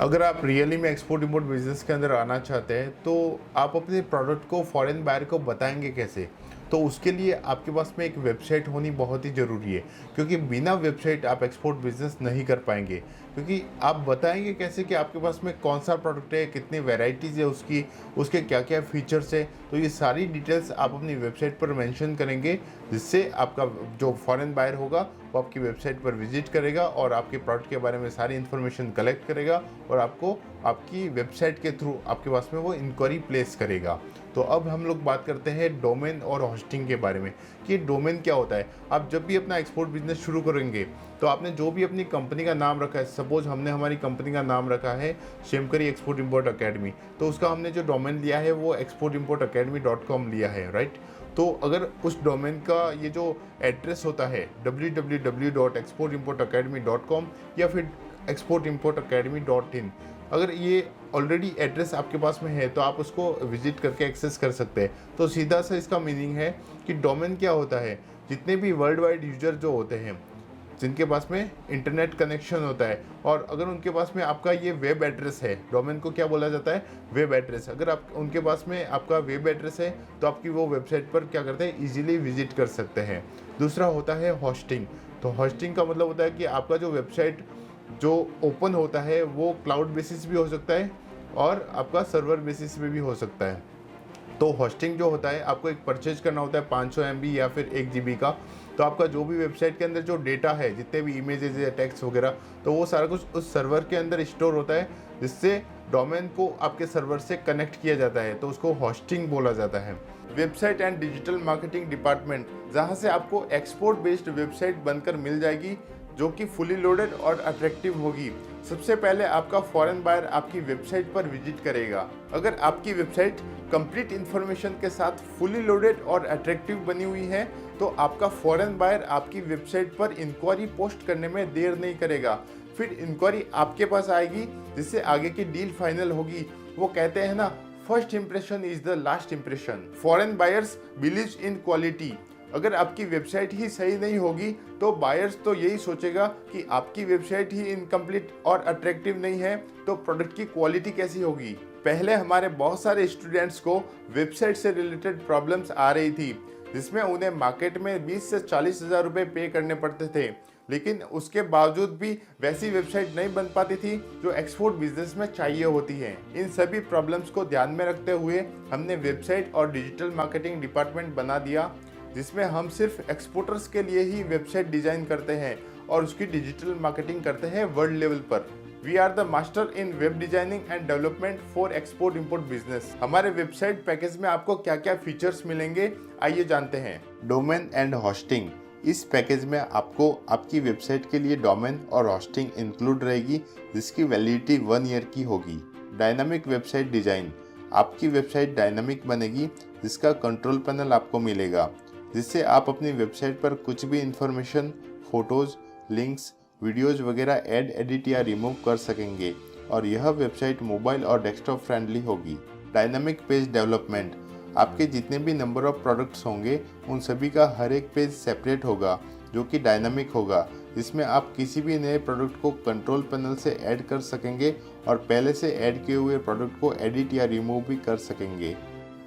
अगर आप रियली में एक्सपोर्ट इंपोर्ट बिजनेस के अंदर आना चाहते हैं तो आप अपने प्रोडक्ट को फॉरेन बायर को बताएंगे कैसे। तो उसके लिए आपके पास में एक वेबसाइट होनी बहुत ही ज़रूरी है, क्योंकि बिना वेबसाइट आप एक्सपोर्ट बिजनेस नहीं कर पाएंगे। क्योंकि आप बताएंगे कैसे कि आपके पास में कौन सा प्रोडक्ट है, कितनी वेराइटीज़ है उसकी, उसके क्या क्या फीचर्स है। तो ये सारी डिटेल्स आप अपनी वेबसाइट पर मेंशन करेंगे, जिससे आपका जो फॉरेन बायर होगा वो आपकी वेबसाइट पर विजिट करेगा और आपके प्रोडक्ट के बारे में सारी इन्फॉर्मेशन कलेक्ट करेगा और आपको आपकी वेबसाइट के थ्रू आपके पास में वो इंक्वायरी प्लेस करेगा। तो अब हम लोग बात करते हैं डोमेन और होस्टिंग के बारे में कि डोमेन क्या होता है। आप जब भी अपना एक्सपोर्ट बिजनेस शुरू करेंगे तो आपने जो भी अपनी कंपनी का नाम रखा है, सपोज हमने हमारी कंपनी का नाम रखा है शेमकरी एक्सपोर्ट इंपोर्ट अकेडमी, तो उसका हमने जो डोमेन लिया है वो exportimportacademy.com लिया है, राइट। तो अगर उस डोमेन का ये जो एड्रेस होता है www.exportimportacademy.com या फिर exportimportacademy.in, अगर ये ऑलरेडी एड्रेस आपके पास में है तो आप उसको विजिट करके एक्सेस कर सकते हैं। तो सीधा सा इसका मीनिंग है कि डोमेन क्या होता है, जितने भी वर्ल्ड वाइड यूजर जो होते हैं जिनके पास में इंटरनेट कनेक्शन होता है, और अगर उनके पास में आपका ये वेब एड्रेस है, डोमेन को क्या बोला जाता है, वेब एड्रेस। अगर आप उनके पास में आपका वेब एड्रेस है तो आपकी वो वेबसाइट पर क्या करते हैं, इजीली विजिट कर सकते हैं। दूसरा होता है होस्टिंग। तो होस्टिंग का मतलब होता है कि आपका जो वेबसाइट जो ओपन होता है वो क्लाउड बेसिस भी हो सकता है और आपका सर्वर बेसिस पे भी हो सकता है। तो होस्टिंग जो होता है आपको एक परचेज करना होता है 500 MB या फिर 1 GB का। तो आपका जो भी वेबसाइट के अंदर जो डेटा है, जितने भी इमेजेस या टेक्स्ट वगैरह, तो वो सारा कुछ उस सर्वर के अंदर स्टोर होता है, जिससे डोमेन को आपके सर्वर से कनेक्ट किया जाता है। तो उसको होस्टिंग बोला जाता है। Website and digital marketing department, जहाँ से आपको एक्सपोर्ट बेस्ड वेबसाइट बनकर मिल जाएगी जो कि फुली लोडेड और अट्रैक्टिव होगी। सबसे पहले आपका फॉरेन बायर आपकी वेबसाइट पर विजिट करेगा। अगर आपकी वेबसाइट कंप्लीट इन्फॉर्मेशन के साथ फुली लोडेड और अट्रैक्टिव बनी हुई है तो आपका फॉरेन बायर आपकी वेबसाइट पर इंक्वायरी पोस्ट करने में देर नहीं करेगा। फिर इंक्वायरी आपके पास आएगी, जिससे आगे की डील फाइनल होगी। वो कहते हैं ना, first impression is the last impression. Foreign buyers believe in quality. अगर आपकी वेबसाइट ही सही नहीं होगी तो बायर्स तो यही सोचेगा कि आपकी वेबसाइट ही इनकम्प्लीट और अट्रैक्टिव नहीं है, तो प्रोडक्ट की क्वालिटी कैसी होगी। पहले हमारे बहुत सारे स्टूडेंट्स को वेबसाइट से रिलेटेड प्रॉब्लम्स आ रही थी, जिसमें उन्हें मार्केट में 20 से 40 हज़ार रुपये पे करने पड़ते थे, लेकिन उसके बावजूद भी वैसी वेबसाइट नहीं बन पाती थी जो एक्सपोर्ट बिजनेस में चाहिए होती है। इन सभी प्रॉब्लम्स को ध्यान में रखते हुए हमने वेबसाइट और डिजिटल मार्केटिंग डिपार्टमेंट बना दिया, जिसमें हम सिर्फ एक्सपोर्टर्स के लिए ही वेबसाइट डिजाइन करते हैं और उसकी डिजिटल मार्केटिंग करते हैं वर्ल्ड लेवल पर। We are the master in web designing and development for export import business. हमारे वेबसाइट पैकेज में आपको क्या क्या फीचर्स मिलेंगे, आइए जानते हैं। Domain and hosting. इस पैकेज में आपको आपकी वेबसाइट के लिए डोमेन और होस्टिंग इंक्लूड रहेगी, जिसकी वैलिडिटी 1 ईयर की होगी। Dynamic website design. आपकी वेबसाइट डायनामिक बनेगी, जिसका कंट्रोल पैनल आपको मिलेगा, जिससे आप अपनी वेबसाइट पर कुछ भी इंफॉर्मेशन, फोटोज़, लिंक्स, वीडियोज़ वगैरह ऐड, एडिट या रिमूव कर सकेंगे, और यह वेबसाइट मोबाइल और डेस्कटॉप फ्रेंडली होगी। Dynamic page development. आपके जितने भी नंबर ऑफ प्रोडक्ट्स होंगे उन सभी का हर एक पेज सेपरेट होगा, जो कि डायनामिक होगा, जिसमें आप किसी भी नए प्रोडक्ट को कंट्रोल पैनल से ऐड कर सकेंगे और पहले से ऐड किए हुए प्रोडक्ट को एडिट या रिमूव भी कर सकेंगे।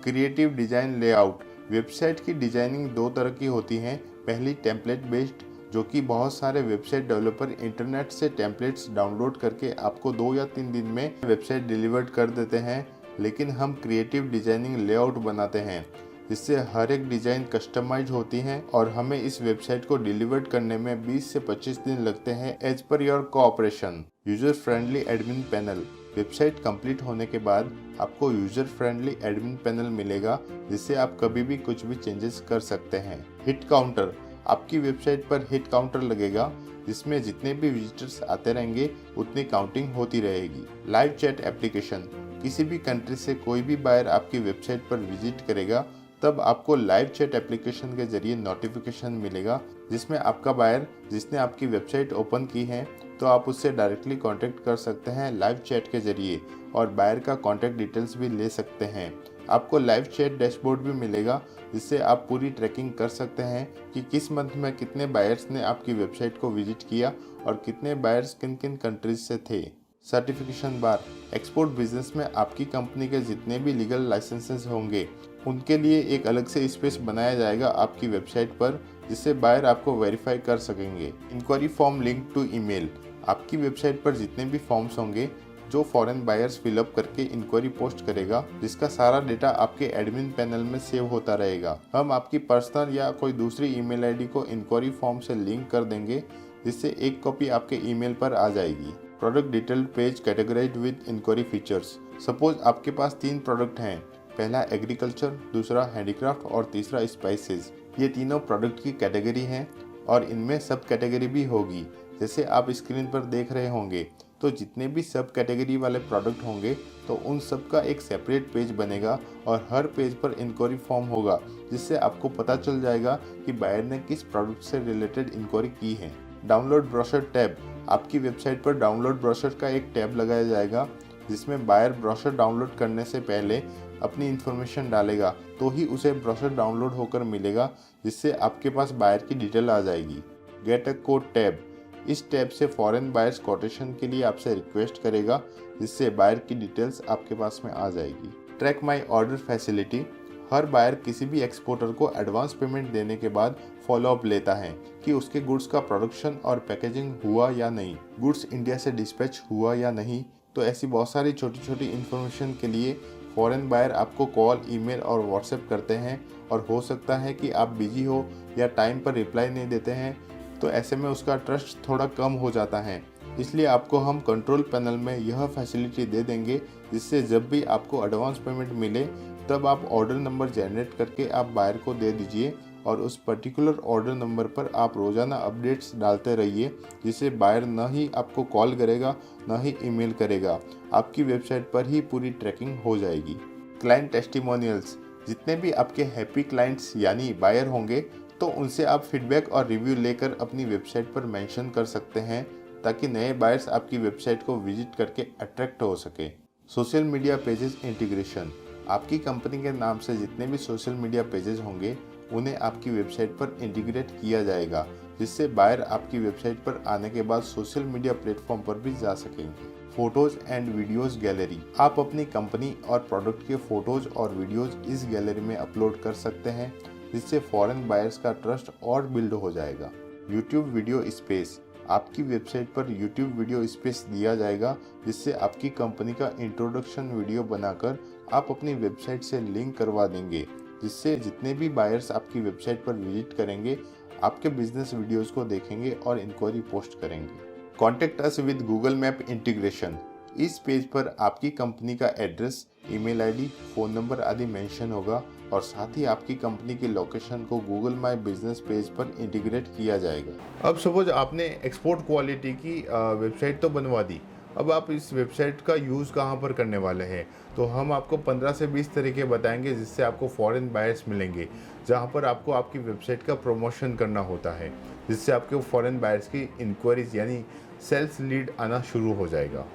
Creative design layout. वेबसाइट की डिजाइनिंग 2 तरह की होती हैं। पहली टेम्पलेट बेस्ड, जो कि बहुत सारे वेबसाइट डेवलपर इंटरनेट से टेम्पलेट्स डाउनलोड करके आपको 2 या 3 दिन में वेबसाइट डिलीवर्ड कर देते हैं। लेकिन हम क्रिएटिव डिजाइनिंग लेआउट बनाते हैं, जिससे हर एक डिज़ाइन कस्टमाइज होती हैं और हमें इस वेबसाइट को डिलीवर्ड करने में 20 से 25 दिन लगते हैं as per your cooperation. User friendly admin panel. Website complete होने के बाद आपको यूजर फ्रेंडली एडमिन पैनल मिलेगा, जिससे आप कभी भी कुछ भी चेंजेस कर सकते हैं। Hit counter. आपकी वेबसाइट पर हिट काउंटर लगेगा, जिसमें जितने भी विजिटर्स आते रहेंगे उतनी काउंटिंग होती रहेगी। Live chat application. किसी भी कंट्री से कोई भी बायर आपकी वेबसाइट पर विजिट करेगा तब आपको लाइव चैट एप्लीकेशन के जरिए नोटिफिकेशन मिलेगा, जिसमें आपका बायर जिसने आपकी वेबसाइट ओपन की है तो आप उससे डायरेक्टली कांटेक्ट कर सकते हैं लाइव चैट के जरिए, और बायर का कांटेक्ट डिटेल्स भी ले सकते हैं। आपको लाइव चैट डैशबोर्ड भी मिलेगा, जिससे आप पूरी ट्रैकिंग कर सकते हैं कि किस मंथ में कितने बायर्स ने आपकी वेबसाइट को विजिट किया और कितने बायर्स किन किन कंट्रीज से थे। सर्टिफिकेशन बार, एक्सपोर्ट बिजनेस में आपकी कंपनी के जितने भी लीगल लाइसेंसेस होंगे उनके लिए एक अलग से स्पेस बनाया जाएगा आपकी वेबसाइट पर, जिससे बायर आपको वेरीफाई कर सकेंगे। Inquiry form link to email, आपकी वेबसाइट पर जितने भी फॉर्म्स होंगे जो फॉरेन बायर्स फिलअप करके इंक्वायरी पोस्ट करेगा, जिसका सारा डेटा आपके एडमिन पैनल में सेव होता रहेगा। हम आपकी पर्सनल या कोई दूसरी ईमेल आईडी को इंक्वायरी फॉर्म से लिंक कर देंगे, जिससे एक कॉपी आपके ईमेल पर आ जाएगी। Product detail page categorised with inquiry features. Suppose आपके पास 3 प्रोडक्ट हैं, पहला एग्रीकल्चर, दूसरा हैंडीक्राफ्ट और तीसरा स्पाइसेस। ये तीनों प्रोडक्ट की कैटेगरी हैं और इनमें सब कैटेगरी भी होगी, जैसे आप स्क्रीन पर देख रहे होंगे। तो जितने भी सब कैटेगरी वाले प्रोडक्ट होंगे तो उन सब का एक सेपरेट पेज बनेगा और हर पेज पर इंक्वायरी फॉर्म होगा, जिससे आपको पता चल जाएगा कि बायर ने किस प्रोडक्ट से रिलेटेड इंक्वायरी की है। डाउनलोड ब्रोशर टैब, आपकी वेबसाइट पर डाउनलोड ब्रोशर का एक टैब लगाया जाएगा, जिसमें बायर ब्रोशर डाउनलोड करने से पहले अपनी इंफॉर्मेशन डालेगा तो ही उसे ब्रोशर डाउनलोड होकर मिलेगा, जिससे आपके पास बायर की डिटेल आ जाएगी। गेट अ कोड टैब, इस टैब से फॉरेन बायर्स कोटेशन के लिए आपसे रिक्वेस्ट करेगा, जिससे बायर की डिटेल्स आपके पास में आ जाएगी। ट्रैक माई ऑर्डर फैसिलिटी, हर बायर किसी भी एक्सपोर्टर को एडवांस पेमेंट देने के बाद फॉलोअप लेता है कि उसके गुड्स का प्रोडक्शन और पैकेजिंग हुआ या नहीं, गुड्स इंडिया से डिस्पैच हुआ या नहीं। तो ऐसी बहुत सारी छोटी छोटी इन्फॉर्मेशन के लिए फॉरेन बायर आपको कॉल, ईमेल और व्हाट्सएप करते हैं, और हो सकता है कि आप बिजी हो या टाइम पर रिप्लाई नहीं देते हैं, तो ऐसे में उसका ट्रस्ट थोड़ा कम हो जाता है। इसलिए आपको हम कंट्रोल पैनल में यह फैसिलिटी दे देंगे, जिससे जब भी आपको एडवांस पेमेंट मिले तब आप ऑर्डर नंबर जनरेट करके आप बायर को दे दीजिए और उस पर्टिकुलर ऑर्डर नंबर पर आप रोज़ाना अपडेट्स डालते रहिए, जिससे बायर न ही आपको कॉल करेगा न ही ईमेल करेगा, आपकी वेबसाइट पर ही पूरी ट्रैकिंग हो जाएगी। क्लाइंट टेस्टिमोनियल्स, जितने भी आपके हैप्पी क्लाइंट्स यानी बायर होंगे तो उनसे आप फीडबैक और रिव्यू लेकर अपनी वेबसाइट पर मेंशन कर सकते हैं, ताकि नए बायर्स आपकी वेबसाइट को विजिट करके अट्रैक्ट हो सके। सोशल मीडिया पेजेस इंटीग्रेशन, आपकी कंपनी के नाम से जितने भी सोशल मीडिया पेजेस होंगे उन्हें आपकी वेबसाइट पर इंटीग्रेट किया जाएगा, जिससे बायर आपकी वेबसाइट पर आने के बाद सोशल मीडिया प्लेटफॉर्म पर भी जा सकेंगे। फोटोज एंड वीडियोज गैलरी, आप अपनी कंपनी और प्रोडक्ट के फोटोज और वीडियोज इस गैलरी में अपलोड कर सकते हैं, जिससे फॉरेन बायर्स का ट्रस्ट और बिल्ड हो जाएगा। यूट्यूब वीडियो स्पेस, आपकी वेबसाइट पर यूट्यूब वीडियो स्पेस दिया जाएगा, जिससे आपकी कंपनी का इंट्रोडक्शन वीडियो बनाकर आप अपनी वेबसाइट से लिंक करवा देंगे, जिससे जितने भी बायर्स आपकी वेबसाइट पर विजिट करेंगे आपके बिजनेस वीडियोस को देखेंगे और इंक्वायरी पोस्ट करेंगे। Contact us with Google map integration, इस पेज पर आपकी कंपनी का address, email ID, phone number आदि मेंशन होगा और साथ ही आपकी कंपनी की लोकेशन को गूगल माई बिजनेस पेज पर इंटीग्रेट किया जाएगा। अब सपोज आपने एक्सपोर्ट क्वालिटी की वेबसाइट तो बनवा दी, अब आप इस वेबसाइट का यूज़ कहाँ पर करने वाले हैं, तो हम आपको 15 से 20 तरीके बताएंगे जिससे आपको फॉरेन बायर्स मिलेंगे, जहाँ पर आपको आपकी वेबसाइट का प्रमोशन करना होता है, जिससे आपके फॉरेन बायर्स की इंक्वायरीज यानी सेल्स लीड आना शुरू हो जाएगा।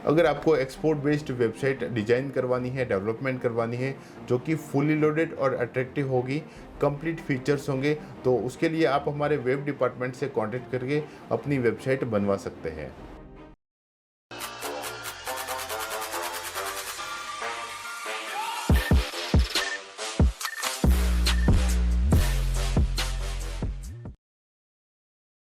अगर आपको एक्सपोर्ट बेस्ड वेबसाइट डिज़ाइन करवानी है, डेवलपमेंट करवानी है, जो कि फुली लोडेड और अट्रैक्टिव होगी, कंप्लीट फीचर्स होंगे, तो उसके लिए आप हमारे वेब डिपार्टमेंट से कांटेक्ट करके अपनी वेबसाइट बनवा सकते हैं।